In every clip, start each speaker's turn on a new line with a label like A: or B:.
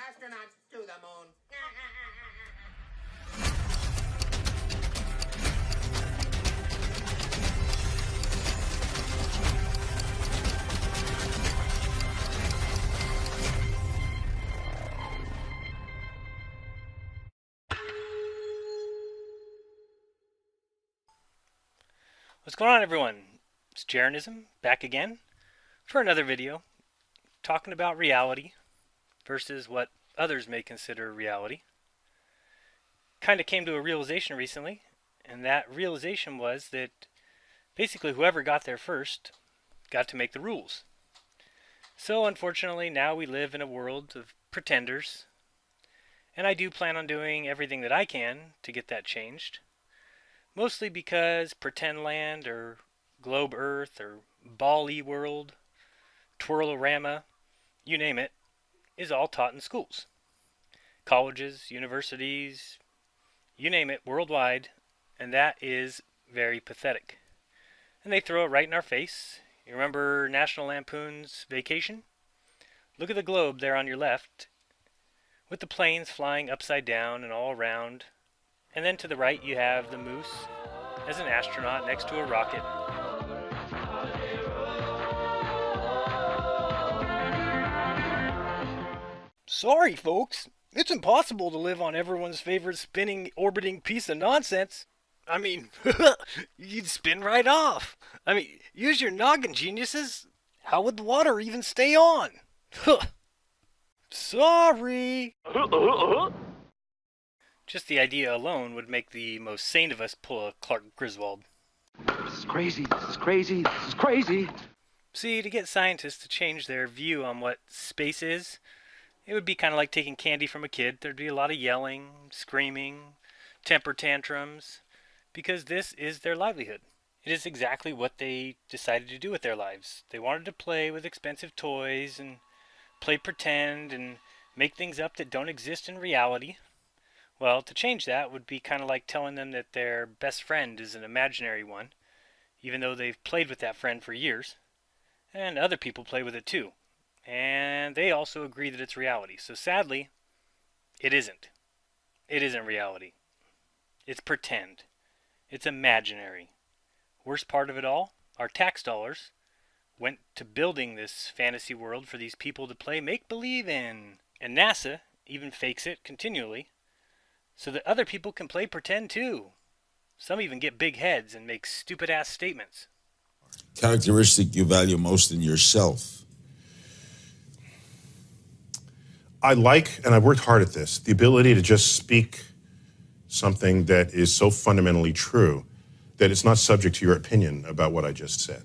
A: Astronauts to the moon.
B: What's going on, everyone? It's Jeranism back again for another video talking about reality versus what others may consider reality. Kind of came to a realization recently, and that realization was that basically whoever got there first got to make the rules. So unfortunately now we live in a world of pretenders, and I do plan on doing everything that I can to get that changed. Mostly because Pretend Land or Globe Earth or Ball-E World, Twirlorama, you name it, is all taught in schools. Colleges, universities, you name it, worldwide, and that is very pathetic. And they throw it right in our face. You remember National Lampoon's Vacation? Look at the globe there on your left, with the planes flying upside down and all around. And then to the right you have the moose as an astronaut next to a rocket. Sorry, folks. It's impossible to live on everyone's favorite spinning, orbiting piece of nonsense. I mean, you'd spin right off. I mean, use your noggin, geniuses. How would the water even stay on? Sorry. Just the idea alone would make the most sane of us pull a Clark Griswold.
C: This is crazy, this is crazy, this is crazy.
B: See, to get scientists to change their view on what space is, it would be kind of like taking candy from a kid. There'd be a lot of yelling, screaming, temper tantrums, because this is their livelihood. It is exactly what they decided to do with their lives. They wanted to play with expensive toys and play pretend and make things up that don't exist in reality. Well, to change that would be kind of like telling them that their best friend is an imaginary one, even though they've played with that friend for years. And other people play with it too. And they also agree that it's reality. So sadly, it isn't. It isn't reality. It's pretend. It's imaginary. Worst part of it all, our tax dollars went to building this fantasy world for these people to play make-believe in. And NASA even fakes it continually so that other people can play pretend too. Some even get big heads and make stupid-ass statements.
D: Characteristic you value most in yourself?
E: I like, and I've worked hard at this, the ability to just speak something that is so fundamentally true that it's not subject to your opinion about what I just said.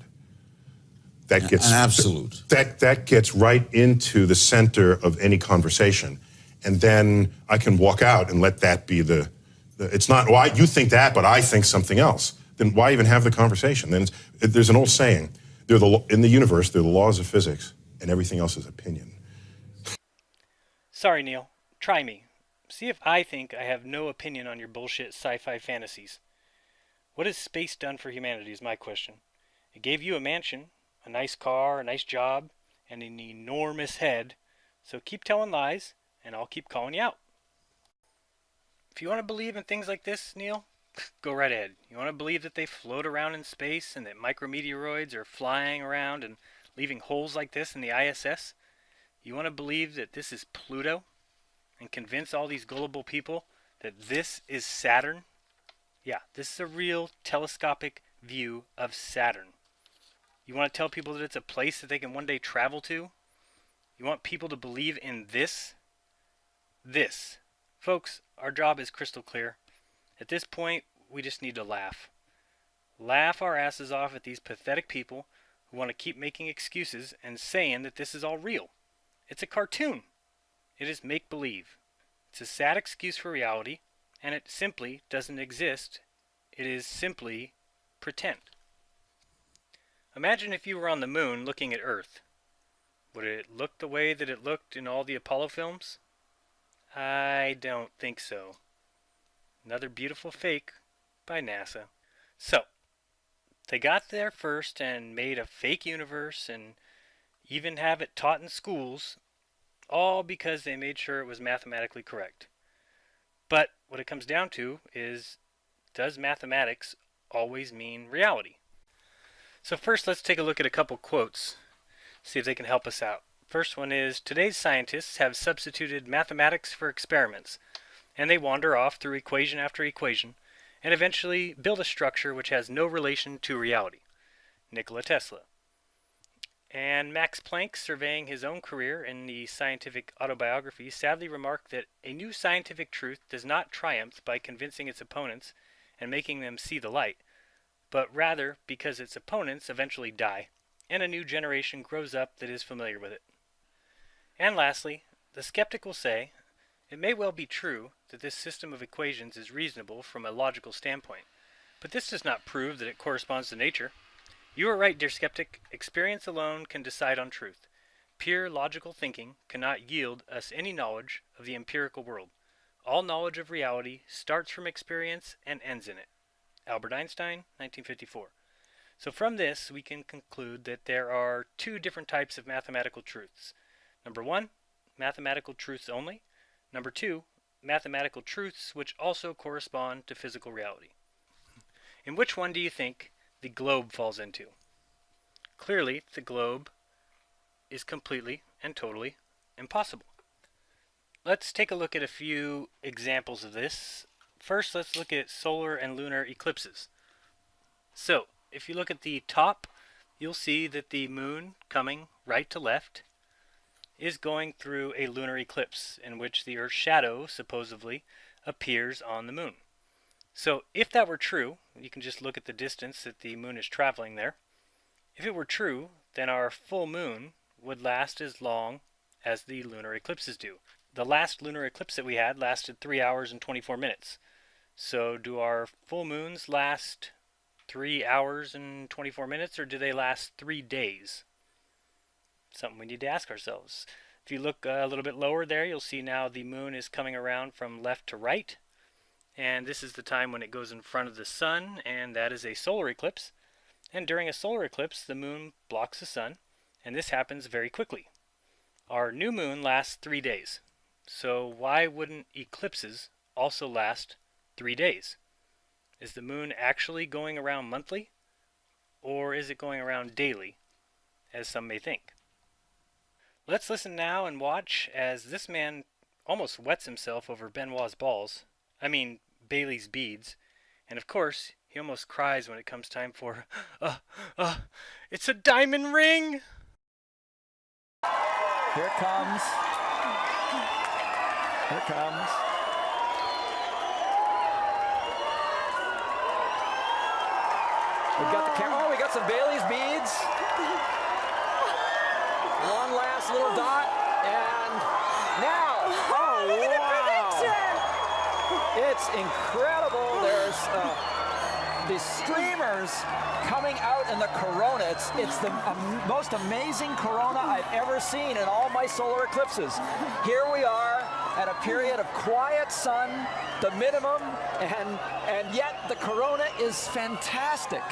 E: That gets
D: an absolute.
E: That gets right into the center of any conversation, and then I can walk out and let that be the it's not, well, you think that, but I think something else. Then why even have the conversation? Then there's an old saying, in the universe, they're the laws of physics, and everything else is opinion.
B: Sorry, Neil. Try me. See if I think I have no opinion on your bullshit sci-fi fantasies. What has space done for humanity is my question. It gave you a mansion, a nice car, a nice job, and an enormous head. So keep telling lies, and I'll keep calling you out. If you want to believe in things like this, Neil, go right ahead. You want to believe that they float around in space and that micrometeoroids are flying around and leaving holes like this in the ISS? You want to believe that this is Pluto and convince all these gullible people that this is Saturn? Yeah, this is a real telescopic view of Saturn. You want to tell people that it's a place that they can one day travel to? You want people to believe in this? This. Folks, our job is crystal clear. At this point, we just need to laugh. Laugh our asses off at these pathetic people who want to keep making excuses and saying that this is all real. It's a cartoon. It is make-believe. It's a sad excuse for reality, and it simply doesn't exist. It is simply pretend. Imagine if you were on the moon looking at Earth. Would it look the way that it looked in all the Apollo films? I don't think so. Another beautiful fake by NASA. So, they got there first and made a fake universe and even have it taught in schools. all because they made sure it was mathematically correct. But what it comes down to is, does mathematics always mean reality? So first, let's take a look at a couple quotes, see if they can help us out. First one is, today's scientists have substituted mathematics for experiments, and they wander off through equation after equation, and eventually build a structure which has no relation to reality. Nikola Tesla. And Max Planck, surveying his own career in the scientific autobiography, sadly remarked that a new scientific truth does not triumph by convincing its opponents and making them see the light, but rather because its opponents eventually die, and a new generation grows up that is familiar with it. And lastly, the skeptic will say, it may well be true that this system of equations is reasonable from a logical standpoint, but this does not prove that it corresponds to nature. You are right, dear skeptic. Experience alone can decide on truth. Pure logical thinking cannot yield us any knowledge of the empirical world. All knowledge of reality starts from experience and ends in it. Albert Einstein, 1954. So from this, we can conclude that there are two different types of mathematical truths. Number one, mathematical truths only. Number two, mathematical truths which also correspond to physical reality. In which one do you think the globe falls into? Clearly, the globe is completely and totally impossible. Let's take a look at a few examples of this. First, let's look at solar and lunar eclipses. So, if you look at the top, you'll see that the moon, coming right to left, is going through a lunar eclipse in which the Earth's shadow supposedly appears on the moon. So if that were true, you can just look at the distance that the moon is traveling there. If it were true, then our full moon would last as long as the lunar eclipses do. The last lunar eclipse that we had lasted 3 hours and 24 minutes. So do our full moons last 3 hours and 24 minutes, or do they last 3 days? Something we need to ask ourselves. If you look a little bit lower there, you'll see now the moon is coming around from left to right. And this is the time when it goes in front of the sun, and that is a solar eclipse. And during a solar eclipse, the moon blocks the sun, and this happens very quickly. Our new moon lasts 3 days. So why wouldn't eclipses also last 3 days? Is the moon actually going around monthly, or is it going around daily, as some may think? Let's listen now and watch as this man almost wets himself over Benoit's balls. Bailey's beads. And of course, he almost cries when it comes time for, it's a diamond ring!
A: Here it comes. Here it comes. We've got the camera. Oh, we got some Bailey's beads. One last little dot, and now, oh wow! It's incredible. There's the streamers coming out in the corona. It's the most amazing corona I've ever seen in all my solar eclipses. Here we are at a period of quiet sun, the minimum, and yet the corona is fantastic.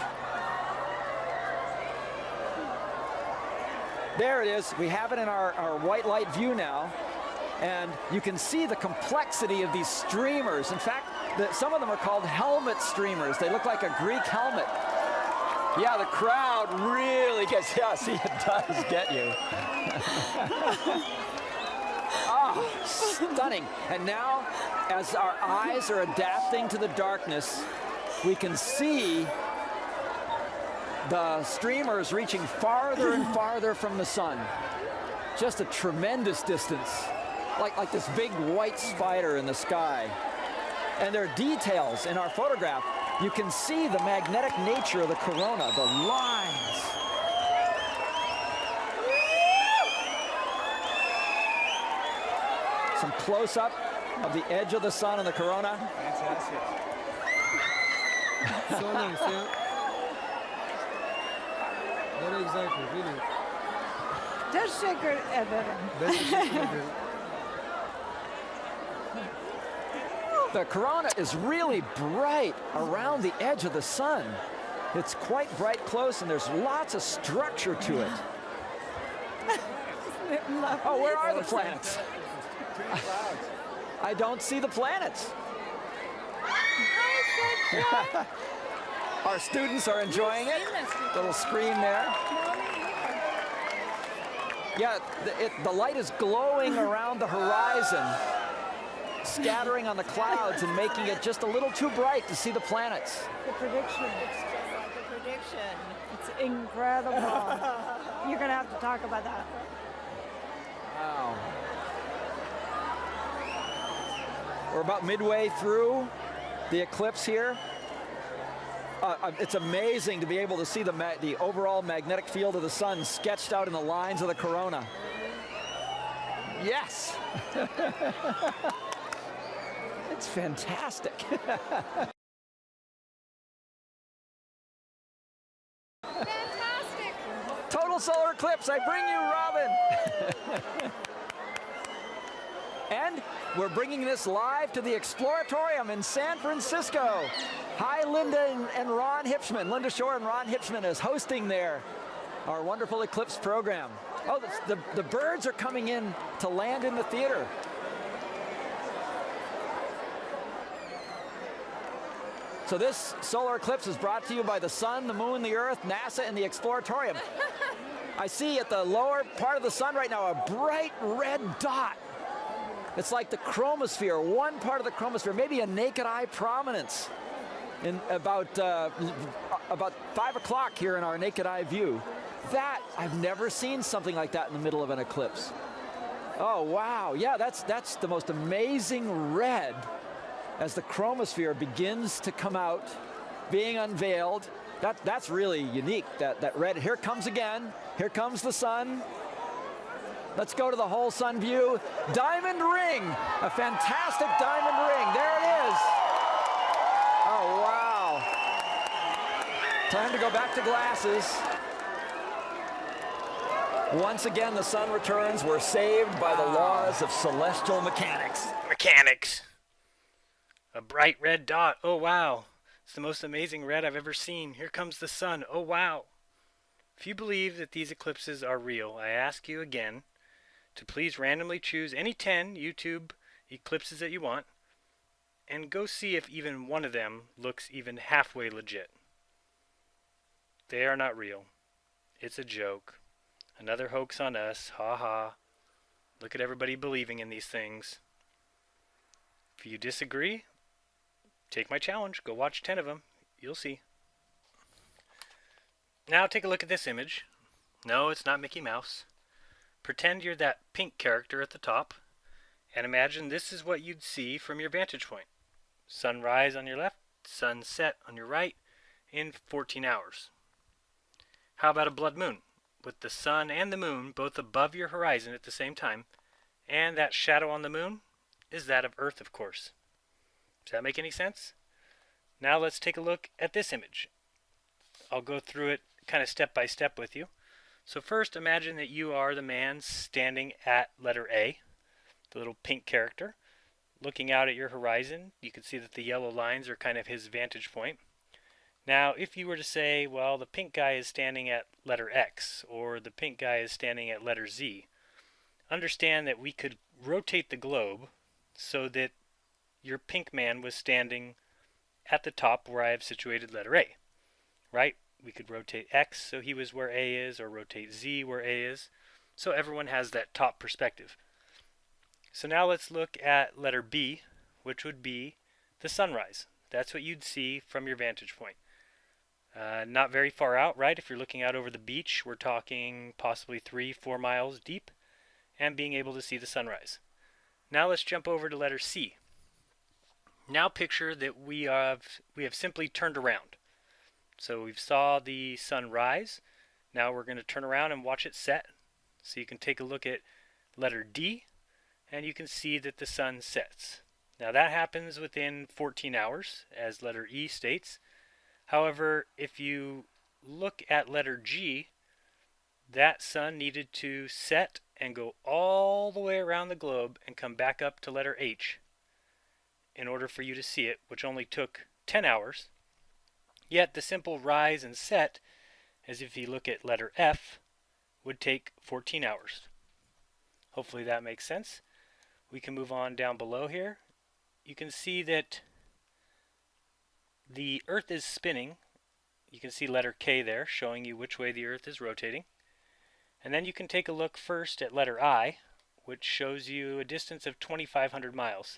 A: There it is. We have it in our white light view now. And you can see the complexity of these streamers. In fact, some of them are called helmet streamers. They look like a Greek helmet. Yeah, the crowd really gets, yeah, see, it does get you. Stunning. And now, as our eyes are adapting to the darkness, we can see the streamers reaching farther and farther from the sun. Just a tremendous distance. Like this big white spider in the sky. And there are details in our photograph. You can see the magnetic nature of the corona, the lines. Some close-up of the edge of the sun and the corona.
F: Fantastic. Stunning, sir. Very exciting, really.
G: Teşekkür ederim.
A: The corona is really bright around the edge of the sun. It's quite bright close, and there's lots of structure to it. Oh, where are the planets? I don't see the planets. Our students are enjoying it. Little screen there. Yeah, the light is glowing around the horizon, scattering on the clouds and making it just a little too bright to see the planets.
G: The prediction.
H: It's just like a prediction.
G: It's incredible. You're going to have to talk about that.
A: Wow. We're about midway through the eclipse here. It's amazing to be able to see the overall magnetic field of the sun sketched out in the lines of the corona. Yes! It's fantastic.
H: Fantastic.
A: Total solar eclipse, I bring you Robin. And we're bringing this live to the Exploratorium in San Francisco. Hi, Linda and Ron Hipschman. Linda Shore and Ron Hipschman is hosting there our wonderful eclipse program. Oh, the birds are coming in to land in the theater. So this solar eclipse is brought to you by the sun, the moon, the earth, NASA, and the Exploratorium. I see at the lower part of the sun right now a bright red dot. It's like the chromosphere, one part of the chromosphere, maybe a naked eye prominence in about 5 o'clock here in our naked eye view. That, I've never seen something like that in the middle of an eclipse. Oh, wow. Yeah, that's the most amazing red as the chromosphere begins to come out, being unveiled. That's really unique, that red. Here comes again. Here comes the sun. Let's go to the whole sun view. Diamond ring, a fantastic diamond ring. There it is. Oh, wow. Time to go back to glasses. Once again, the sun returns. We're saved by the laws of celestial mechanics.
B: Mechanics. A bright red dot. Oh, wow. It's the most amazing red I've ever seen. Here comes the sun. Oh, wow. If you believe that these eclipses are real, I ask you again to please randomly choose any 10 YouTube eclipses that you want and go see if even one of them looks even halfway legit. They are not real. It's a joke. Another hoax on us. Ha ha. Look at everybody believing in these things. If you disagree, take my challenge. Go watch 10 of them. You'll see. Now take a look at this image. No, it's not Mickey Mouse. Pretend you're that pink character at the top, and imagine this is what you'd see from your vantage point. Sunrise on your left, sunset on your right, in 14 hours. How about a blood moon, with the sun and the moon both above your horizon at the same time, and that shadow on the moon is that of Earth, of course. Does that make any sense? Now let's take a look at this image. I'll go through it kind of step by step with you. So first, imagine that you are the man standing at letter A, the little pink character. Looking out at your horizon, you can see that the yellow lines are kind of his vantage point. Now, if you were to say, well, the pink guy is standing at letter X, or the pink guy is standing at letter Z, understand that we could rotate the globe so that your pink man was standing at the top where I have situated letter A, right? We could rotate X so he was where A is, or rotate Z where A is, so everyone has that top perspective. So now let's look at letter B, which would be the sunrise. That's what you'd see from your vantage point. Not very far out, right? If you're looking out over the beach, we're talking possibly 3-4 miles deep, and being able to see the sunrise. Now let's jump over to letter C. Now picture that we have simply turned around. So we saw the sun rise. Now we're going to turn around and watch it set. So you can take a look at letter D, and you can see that the sun sets. Now that happens within 14 hours, as letter E states. However, if you look at letter G, that sun needed to set and go all the way around the globe and come back up to letter H in order for you to see it, which only took 10 hours. Yet the simple rise and set, as if you look at letter F, would take 14 hours. Hopefully that makes sense. We can move on down below here. You can see that the Earth is spinning. You can see letter K there showing you which way the Earth is rotating. And then you can take a look first at letter I, which shows you a distance of 2,500 miles.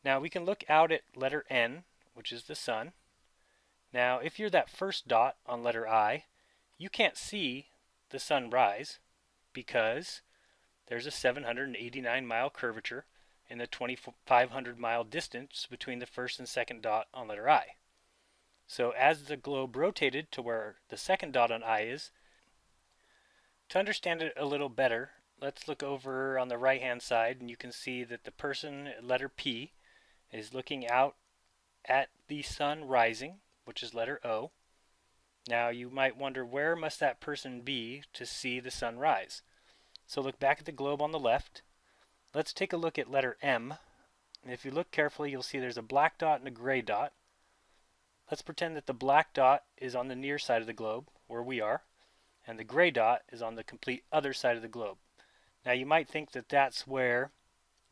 B: Now we can look out at letter N, which is the sun. Now if you're that first dot on letter I, you can't see the sun rise because there's a 789 mile curvature in the 2,500 mile distance between the first and second dot on letter I. So as the globe rotated to where the second dot on I is, to understand it a little better, let's look over on the right hand side and you can see that the person at letter P is looking out at the sun rising, which is letter O. Now you might wonder, where must that person be to see the sun rise? So look back at the globe on the left. Let's take a look at letter M. And if you look carefully, you'll see there's a black dot and a gray dot. Let's pretend that the black dot is on the near side of the globe, where we are, and the gray dot is on the complete other side of the globe. Now you might think that that's where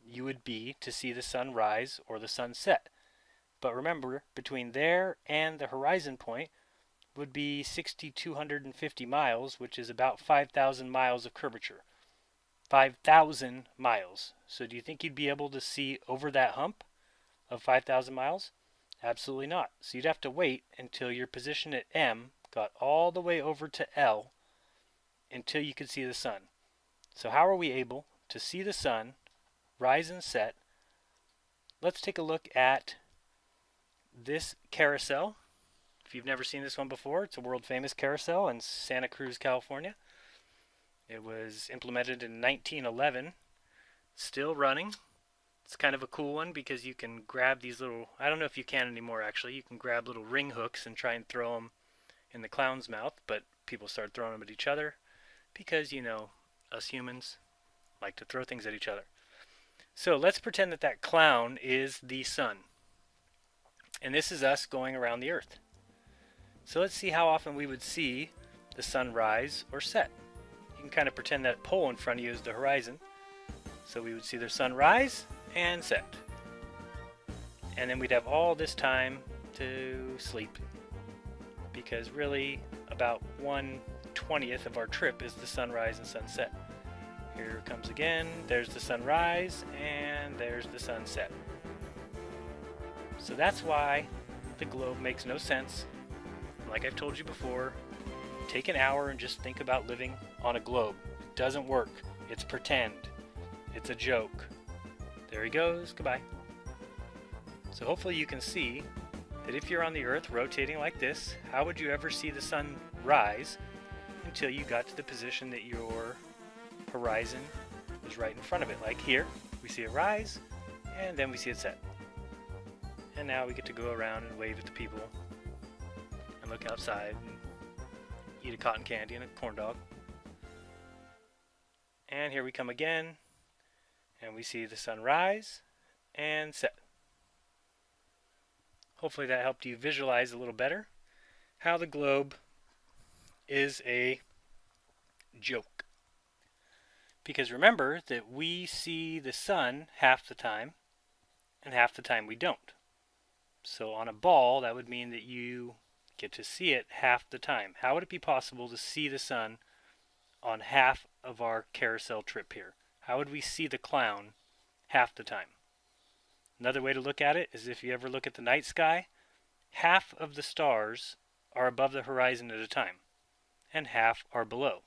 B: you would be to see the sun rise or the sun set. But remember, between there and the horizon point would be 6,250 miles, which is about 5,000 miles of curvature. 5,000 miles. So do you think you'd be able to see over that hump of 5,000 miles? Absolutely not. So you'd have to wait until your position at M got all the way over to L until you could see the sun. So how are we able to see the sun rise and set? Let's take a look at this carousel. If you've never seen this one before, it's a world famous carousel in Santa Cruz, California. It was implemented in 1911, still running. It's kind of a cool one because you can grab these little, I don't know if you can anymore actually, you can grab little ring hooks and try and throw them in the clown's mouth, but people start throwing them at each other because, you know, us humans like to throw things at each other. So let's pretend that that clown is the sun. And this is us going around the Earth. So let's see how often we would see the sun rise or set. You can kind of pretend that pole in front of you is the horizon. So we would see the sun rise and set. And then we'd have all this time to sleep. Because really, about 1/20th of our trip is the sunrise and sunset. Here it comes again. There's the sunrise and there's the sunset. So that's why the globe makes no sense. Like I've told you before, take an hour and just think about living on a globe. It doesn't work. It's pretend. It's a joke. There he goes. Goodbye. So hopefully you can see that if you're on the Earth rotating like this, how would you ever see the sun rise until you got to the position that your horizon was right in front of it? Like here, we see it rise, and then we see it set. And now we get to go around and wave at the people and look outside and eat a cotton candy and a corn dog. And here we come again, and we see the sun rise and set. Hopefully that helped you visualize a little better how the globe is a joke. Because remember that we see the sun half the time, and half the time we don't. So on a ball, that would mean that you get to see it half the time. How would it be possible to see the sun on half of our carousel trip here? How would we see the clown half the time? Another way to look at it is if you ever look at the night sky, half of the stars are above the horizon at a time, and half are below.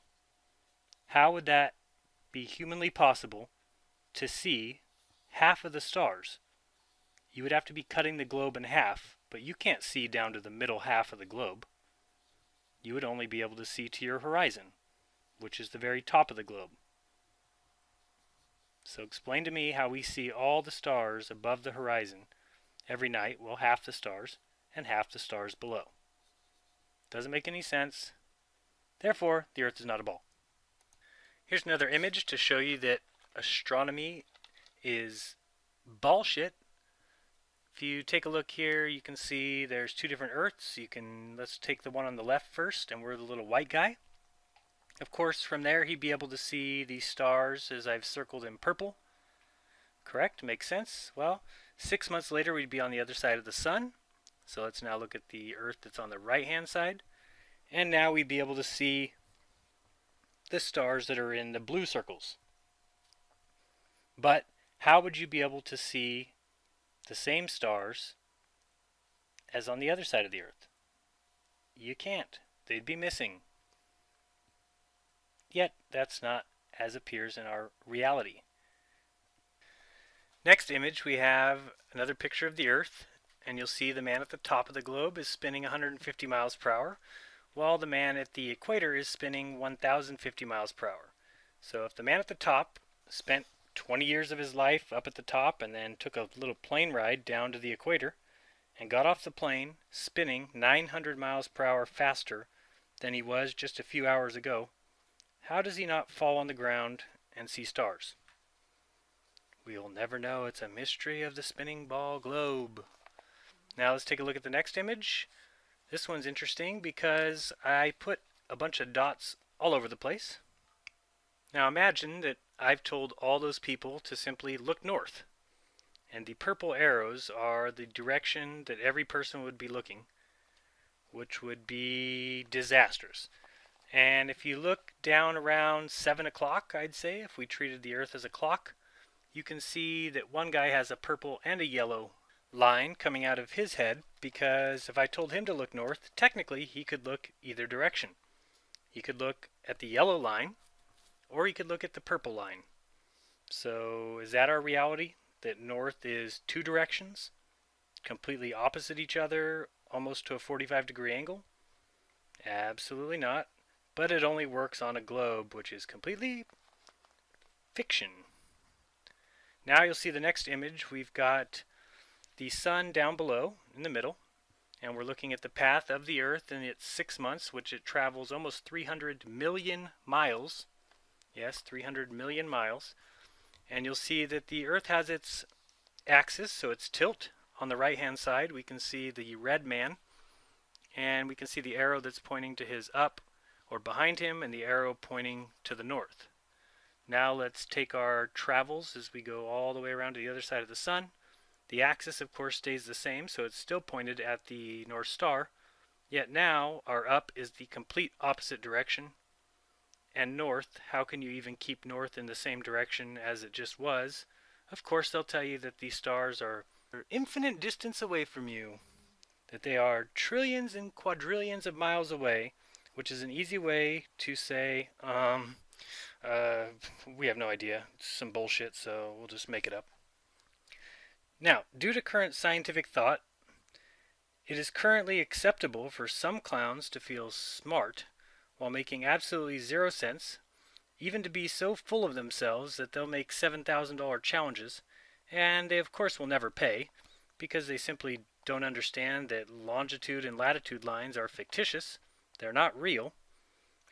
B: How would that be humanly possible to see half of the stars? You would have to be cutting the globe in half, but you can't see down to the middle half of the globe. You would only be able to see to your horizon, which is the very top of the globe. So explain to me how we see all the stars above the horizon every night, well, half the stars, and half the stars below. Doesn't make any sense. Therefore, the Earth is not a ball. Here's another image to show you that astronomy is bullshit. If you take a look here, you can see there's two different Earths. Let's take the one on the left first, and we're the little white guy. Of course, from there he'd be able to see the stars as I've circled in purple. Correct? Makes sense? Well, 6 months later we'd be on the other side of the sun. So let's now look at the Earth that's on the right-hand side. And now we'd be able to see the stars that are in the blue circles. But how would you be able to see the same stars as on the other side of the Earth? You can't. They'd be missing. Yet, that's not as appears in our reality. Next image, we have another picture of the Earth, and you'll see the man at the top of the globe is spinning 150 miles per hour, while the man at the equator is spinning 1,050 miles per hour. So if the man at the top spent 20 years of his life up at the top and then took a little plane ride down to the equator and got off the plane spinning 900 miles per hour faster than he was just a few hours ago, how does he not fall on the ground and see stars? We'll never know. It's a mystery of the spinning ball globe. Now let's take a look at the next image. This one's interesting because I put a bunch of dots all over the place. Now imagine that I've told all those people to simply look north. And the purple arrows are the direction that every person would be looking, which would be disastrous. And if you look down around 7 o'clock, I'd say, if we treated the Earth as a clock, you can see that one guy has a purple and a yellow line coming out of his head, because if I told him to look north, technically he could look either direction. He could look at the yellow line, or he could look at the purple line. So is that our reality? That north is two directions, completely opposite each other, almost to a 45-degree angle? Absolutely not. But it only works on a globe, which is completely fiction. Now you'll see the next image. We've got the sun down below in the middle, and we're looking at the path of the Earth in its 6 months, which it travels almost 300 million miles. Yes, 300 million miles. And you'll see that the Earth has its axis, so its tilt. On the right-hand side, we can see the red man, and we can see the arrow that's pointing to his up or behind him, and the arrow pointing to the north. Now let's take our travels as we go all the way around to the other side of the sun. The axis, of course, stays the same, so it's still pointed at the North Star. Yet now our up is the complete opposite direction. And north, how can you even keep north in the same direction as it just was? Of course, they'll tell you that these stars are infinite distance away from you, that they are trillions and quadrillions of miles away, which is an easy way to say, we have no idea. It's some bullshit, so we'll just make it up. Now, due to current scientific thought, it is currently acceptable for some clowns to feel smart while making absolutely zero sense, even to be so full of themselves that they'll make $7,000 challenges, and they of course will never pay, because they simply don't understand that longitude and latitude lines are fictitious, they're not real,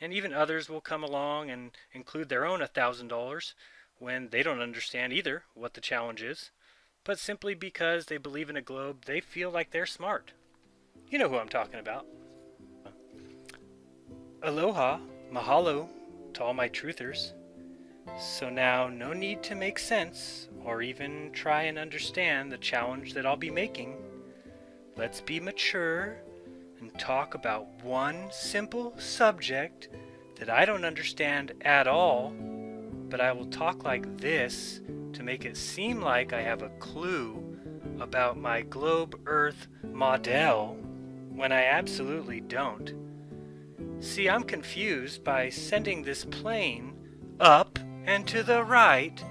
B: and even others will come along and include their own $1,000 when they don't understand either what the challenge is, but simply because they believe in a globe, they feel like they're smart. You know who I'm talking about. Aloha, mahalo to all my truthers. So now, no need to make sense or even try and understand the challenge that I'll be making. Let's be mature and talk about one simple subject that I don't understand at all, but I will talk like this to make it seem like I have a clue about my globe Earth model when I absolutely don't. See, I'm confused by sending this plane up and to the right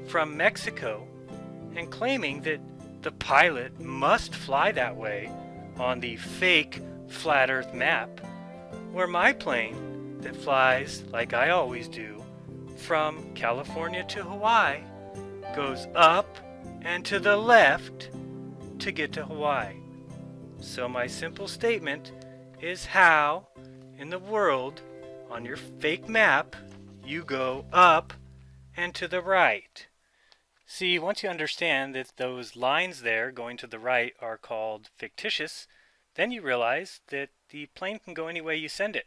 B: from Mexico and claiming that the pilot must fly that way on the fake flat Earth map, where my plane that flies like I always do from California to Hawaii goes up and to the left to get to Hawaii. So my simple statement is how in the world on your fake map you go up and to the right. See, once you understand that those lines there going to the right are called fictitious, then you realize that the plane can go any way you send it.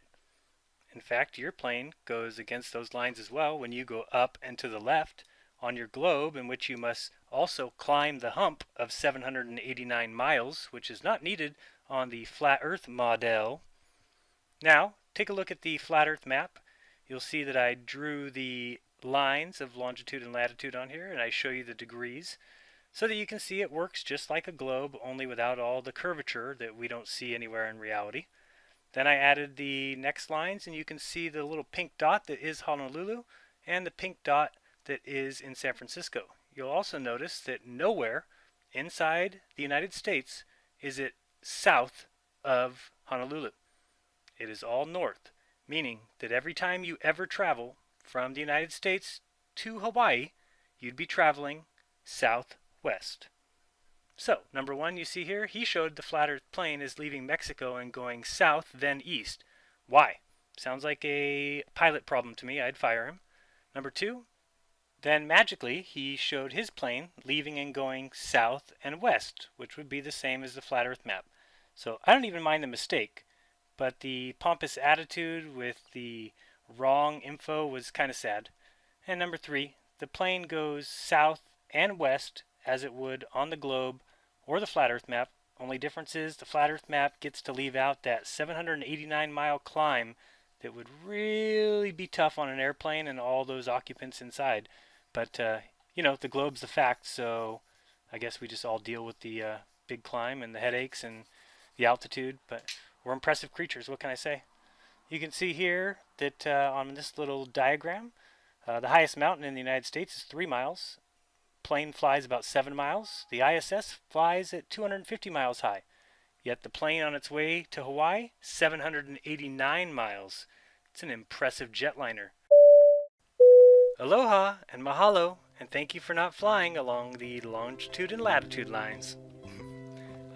B: In fact, your plane goes against those lines as well when you go up and to the left on your globe, in which you must also climb the hump of 789 miles, which is not needed on the flat Earth model. Now, take a look at the flat Earth map. You'll see that I drew the lines of longitude and latitude on here, and I show you the degrees so that you can see it works just like a globe, only without all the curvature that we don't see anywhere in reality. Then I added the next lines, and you can see the little pink dot that is Honolulu and the pink dot that is in San Francisco. You'll also notice that nowhere inside the United States is it south of Honolulu. It is all north, meaning that every time you ever travel from the United States to Hawaii, you'd be traveling southwest. So, number one, you see here, he showed the flat Earth plane is leaving Mexico and going south, then east. Why? Sounds like a pilot problem to me. I'd fire him. Number two, then magically he showed his plane leaving and going south and west, which would be the same as the flat Earth map. So I don't even mind the mistake, but the pompous attitude with the wrong info was kind of sad. And number three, the plane goes south and west as it would on the globe or the flat Earth map. Only difference is the flat Earth map gets to leave out that 789-mile climb that would really be tough on an airplane and all those occupants inside. But, you know, the globe's the fact, so I guess we just all deal with the big climb and the headaches and the altitude. But we're impressive creatures, what can I say? You can see here that on this little diagram, the highest mountain in the United States is 3 miles. Plane flies about 7 miles. The ISS flies at 250 miles high. Yet the plane on its way to Hawaii, 789 miles. It's an impressive jetliner. Aloha and mahalo, and thank you for not flying along the longitude and latitude lines.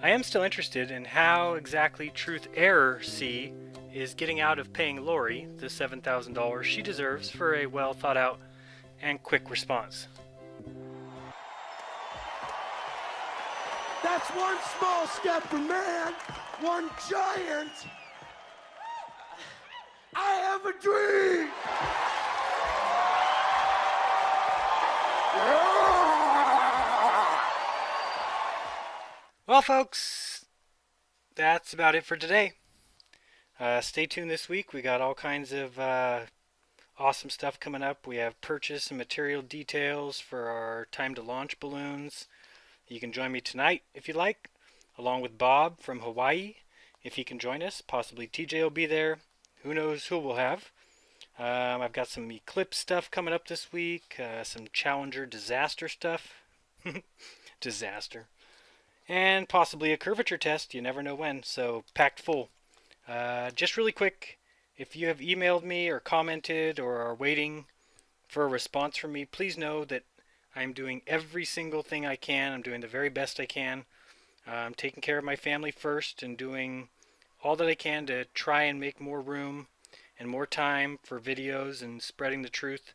B: I am still interested in how exactly Truth Error C is getting out of paying Lori the $7,000 she deserves for a well thought out and quick response.
I: That's one small step for man, one giant. I have a dream.
B: Well, folks, that's about it for today. Stay tuned this week. We got all kinds of awesome stuff coming up. We have purchase and material details for our time to launch balloons. You can join me tonight if you like, along with Bob from Hawaii. If he can join us, possibly TJ will be there. Who knows who we'll have. I've got some Eclipse stuff coming up this week, some Challenger disaster stuff. Disaster. And possibly a curvature test. You never know when, so packed full. Just really quick, if you have emailed me or commented or are waiting for a response from me, please know that I'm doing every single thing I can. I'm doing the very best I can. I'm taking care of my family first and doing all that I can to try and make more room and more time for videos and spreading the truth.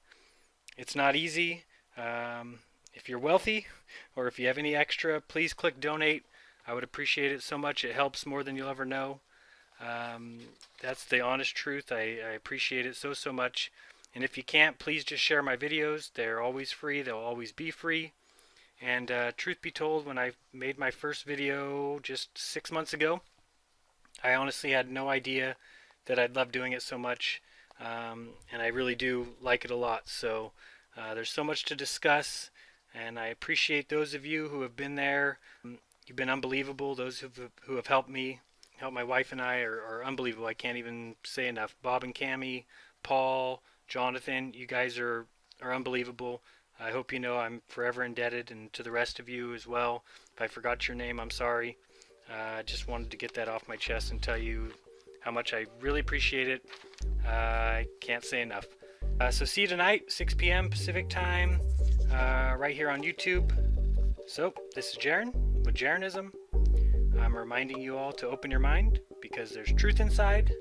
B: It's not easy. If you're wealthy or if you have any extra, please click donate. I would appreciate it so much. It helps more than you'll ever know. That's the honest truth. I appreciate it so much. And if you can't, please just share my videos. They're always free. They'll always be free. And truth be told, when I made my first video just 6 months ago, I honestly had no idea that I'd love doing it so much. And I really do like it a lot. So there's so much to discuss. And I appreciate those of you who have been there. You've been unbelievable. Those who have helped me, helped my wife and I are unbelievable. I can't even say enough. Bob and Cammie, Paul, Jonathan, you guys are unbelievable. I hope you know I'm forever indebted, and to the rest of you as well. If I forgot your name, I'm sorry. I just wanted to get that off my chest and tell you how much I really appreciate it. I can't say enough. So see you tonight, 6 p.m. Pacific time, right here on YouTube. So this is Jaron with Jeranism. I'm reminding you all to open your mind because there's truth inside.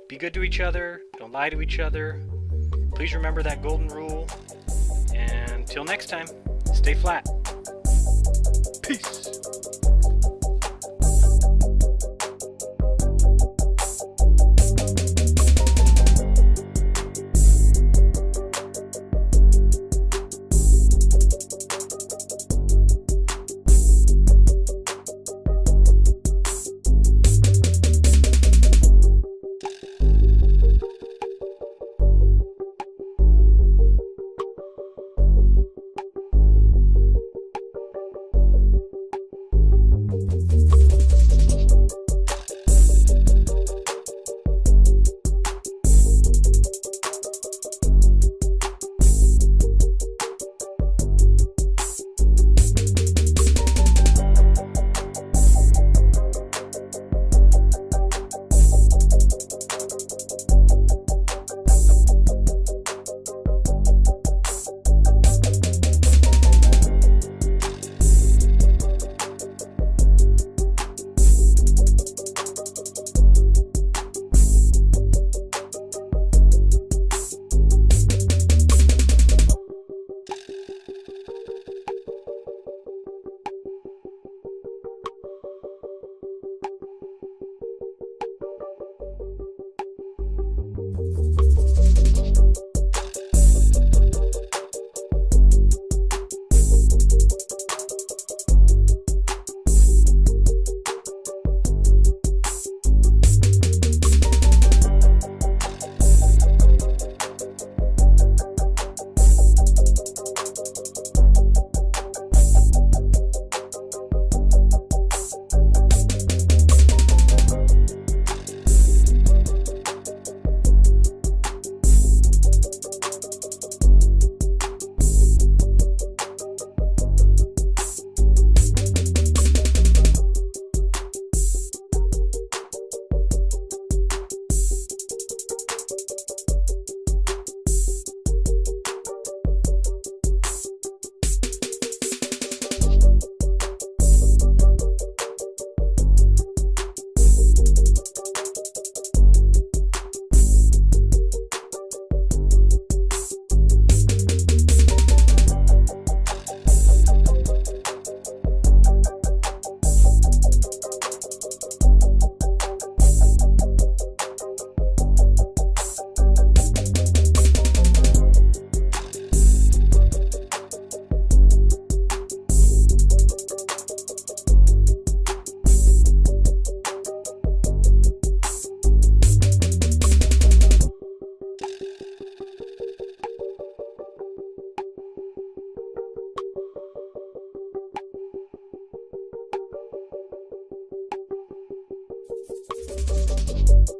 B: Be good to each other. Don't lie to each other. Please remember that golden rule. And until next time, stay flat. Peace.
J: Bye.